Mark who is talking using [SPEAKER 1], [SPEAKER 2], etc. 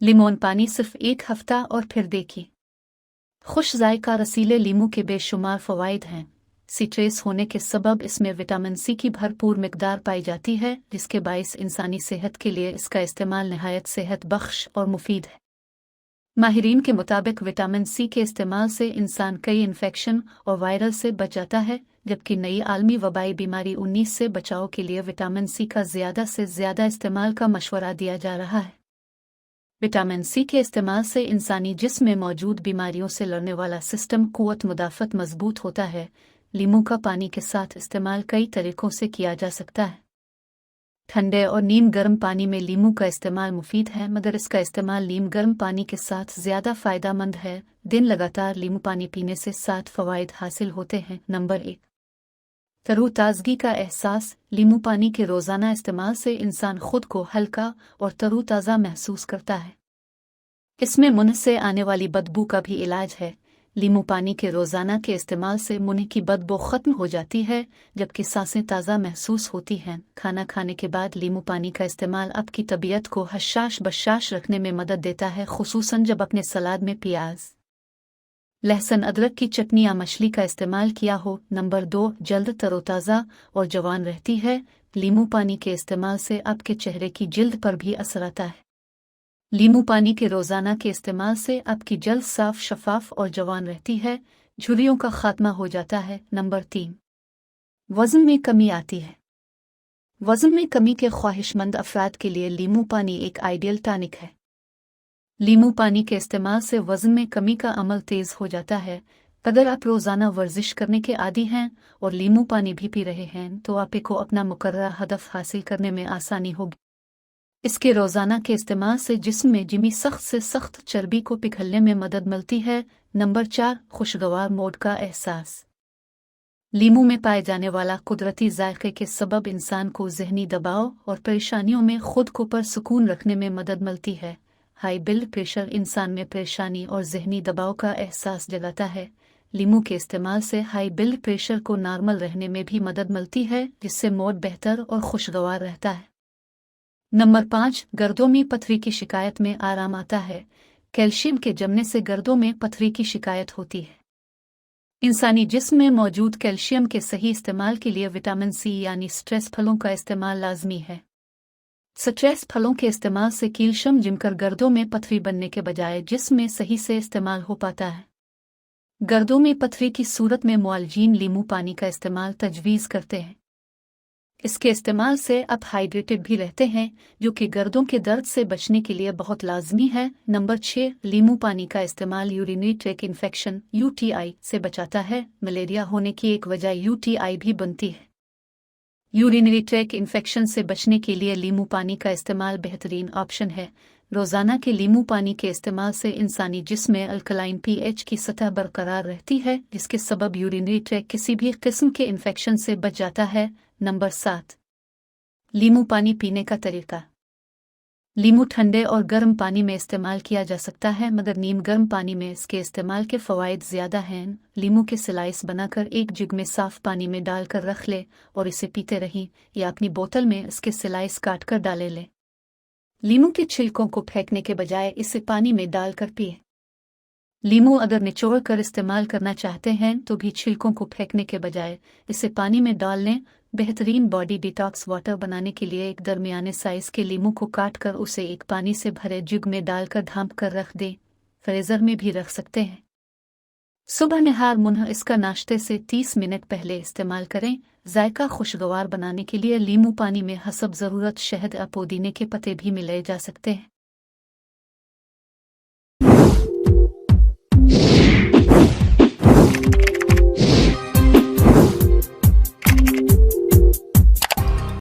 [SPEAKER 1] लिमोन पानी सिर्फ 1 हफ्ता और फिर देखिए। खुश जायका रसीले लीमू के बेशुमार फ़वाइद हैं। सिट्रेस होने के सबब इसमें विटामिन सी की भरपूर मिकदार पाई जाती है, जिसके बाइस इंसानी सेहत के लिए इसका इस्तेमाल नहायत सेहत बख्श और मुफीद है। माहिरीन के मुताबिक विटामिन सी के इस्तेमाल से इंसान कई इन्फेक्शन और वायरस से बच जाता है, जबकि नई आलमी वबाई बीमारी 19 से बचाव के लिए विटामिन सी का ज़्यादा से ज़्यादा इस्तेमाल का मशवरा दिया जा रहा है। विटामिन सी के इस्तेमाल से इंसानी जिस्म में मौजूद बीमारियों से लड़ने वाला सिस्टम कुव्वत मुदाफ़त मजबूत होता है। लीमू का पानी के साथ इस्तेमाल कई तरीक़ों से किया जा सकता है। ठंडे और नीम गर्म पानी में लीमू का इस्तेमाल मुफीद है, मगर इसका इस्तेमाल नीम गर्म पानी के साथ ज़्यादा फ़ायदेमंद है। दिन लगातार लीमू पानी पीने से 7 फ़वाइद हासिल होते हैं। नंबर 1, तरोताज़गी का एहसास। लीमू पानी के रोज़ाना इस्तेमाल से इंसान खुद को हल्का और तरोताज़ा महसूस करता है। इसमें मुंह से आने वाली बदबू का भी इलाज है। लीमू पानी के रोज़ाना के इस्तेमाल से मुंह की बदबू ख़त्म हो जाती है, जबकि सांसें ताज़ा महसूस होती हैं। खाना खाने के बाद लीमू पानी का इस्तेमाल आपकी तबीयत को हशाश बशाश रखने में मदद देता है, खुसूसन जब अपने सलाद में प्याज, लहसुन, अदरक की चटनी या मछली का इस्तेमाल किया हो। नंबर 2, जल्द तरोताज़ा और जवान रहती है। लीमू पानी के इस्तेमाल से आपके चेहरे की जिल्द पर भी असर आता है। लीमू पानी के रोज़ाना के इस्तेमाल से आपकी जल्द साफ, शफाफ और जवान रहती है। झुर्रियों का खात्मा हो जाता है। नंबर 3, वज़न में कमी आती है। वज़न में कमी के ख्वाहिशमंद अफराद के लिए लीमू पानी एक आइडियल टॉनिक है। लीमू पानी के इस्तेमाल से वज़न में कमी का अमल तेज़ हो जाता है। अगर आप रोज़ाना वर्जिश करने के आदी हैं और लीमू पानी भी पी रहे हैं, तो आपको अपना मुकर्ररा हदफ हासिल करने में आसानी होगी। इसके रोज़ाना के इस्तेमाल से जिस्म में जिमी सख्त से सख्त चर्बी को पिघलने में मदद मिलती है। नंबर 4, खुशगवार मूड का एहसास। लीमू में पाए जाने वाला कुदरती जायके के सबब इंसान को ज़हनी दबाव और परेशानियों में खुद को परसुकून रखने में मदद मिलती है। हाई ब्लड प्रेशर इंसान में परेशानी और ज़हनी दबाव का एहसास जगाता है। लीमू के इस्तेमाल से हाई ब्लड प्रेशर को नॉर्मल रहने में भी मदद मिलती है, जिससे मूड बेहतर और खुशगवार रहता है। नंबर 5, गर्दों में पथरी की शिकायत में आराम आता है। कैल्शियम के जमने से गर्दों में पथरी की शिकायत होती है। इंसानी जिस्म में मौजूद कैल्शियम के सही इस्तेमाल के लिए विटामिन सी यानी स्ट्रेस फलों का इस्तेमाल लाजमी है। स्ट्रेस फलों के इस्तेमाल से कैल्शियम जमकर गर्दों में पथरी बनने के बजाय जिस्म में सही से इस्तेमाल हो पाता है। गर्दों में पथरी की सूरत में मुआलजीन लीमू पानी का इस्तेमाल तजवीज़ करते हैं। इसके इस्तेमाल से आप हाइड्रेटेड भी रहते हैं, जो कि गर्दों के दर्द से बचने के लिए बहुत लाजमी है। नंबर 6, लीमू पानी का इस्तेमाल यूरिनरी ट्रैक इन्फेक्शन (UTI) से बचाता है। मलेरिया होने की एक वजह UTI भी बनती है। यूरिनरी ट्रैक इन्फेक्शन से बचने के लिए लीमू पानी का इस्तेमाल बेहतरीन ऑप्शन है। रोज़ाना के लीमू पानी के इस्तेमाल से इंसानी जिस्म में अल्कलाइन pH की सतह बरकरार रहती है, जिसके सबब यूरिनरी ट्रैक किसी भी किस्म के इन्फेक्शन से बच जाता है। नंबर 7, लीमू पानी पीने का तरीका। लीमू ठंडे और गर्म पानी में इस्तेमाल किया जा सकता है, मगर नीम गर्म पानी में इसके इस्तेमाल के फ़वाइद ज़्यादा हैं। लीमू के स्लाइस बनाकर एक जग में साफ़ पानी में डालकर रख ले और इसे पीते रहें, या अपनी बोतल में इसके स्लाइस काट कर डाले लें। लीमू के छिलकों को फेंकने के बजाय इसे पानी में डालकर पिए। लीमू अगर निचोड़ कर इस्तेमाल करना चाहते हैं तो भी छिलकों को फेंकने के बजाय इसे पानी में डाल लें। बेहतरीन बॉडी डिटॉक्स वाटर बनाने के लिए एक दरमियाने साइज़ के लीमू को काट कर उसे एक पानी से भरे जग में डालकर ढाँप कर रख दें। फ्रीज़र में भी रख सकते हैं। सुबह नहार मुन्ह इसका नाश्ते से 30 मिनट पहले इस्तेमाल करें। जायका खुशगवार बनाने के लिए लीमू पानी में हसब ज़रूरत शहद या पुदीने के पत्ते भी मिलाए जा सकते हैं।